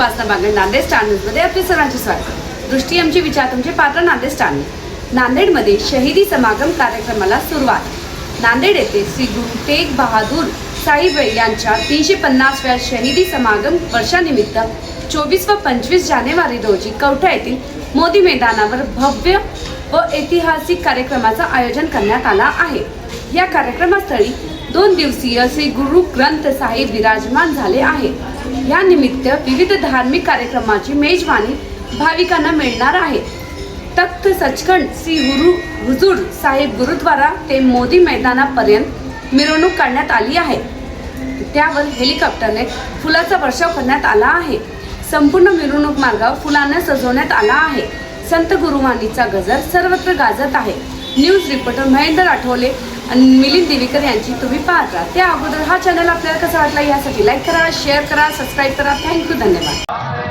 उपासना Bagad Nanded star न्यूजमध्ये आपले सर्वांचे स्वागत। दृष्टी आमचे विचार तुमचे पात्र नांदेड स्टार न्यूज। नांदेडमध्ये शहीदी समागम कार्यक्रमाला सुरुवात। नांदेड येथे श्री गुरु तेग बहादूर साहिब यांच्या 350व्या शहीदी समागम वर्षानिमित्त 24 व 25 जानेवारी रोजी कवठा येथील मोदी मैदानावर भव्य व ऐतिहासिक कार्यक्रमाचं आयोजन करण्यात आला आहे। या कार्यक्रमास्थळी 2 दिवसीय श्री गुरु ग्रंथ साहिब विराजमान झाले आहे। या निमित्त विविध धार्मिक कार्यक्रमाची मेजवानी भाविकांना मिळणार आहे। तख्त सचखंड श्री हुजूर साहिब गुरुद्वारा ते मोदी मैदानापर्यंत मिरवणूक काढण्यात आली आहे। त्यावर हेलिकॉप्टरने फुलाचा वर्षाव करण्यात आला आहे। संपूर्ण मिरवणूक मार्गावर फुलांना सजवण्यात आला आहे। संत गुरुवाणीचा गजर सर्वत्र गाजत आहे। न्यूज रिपोर्टर महेंद्र आठवले आणि मिलिंद देवीकर यांची तुम्ही पाहत राहा। त्या अगोदर हा चॅनल आपल्याला कसा वाटला यासाठी लाईक करा, शेअर करा, सबस्क्राईब करा। थँक्यू, धन्यवाद।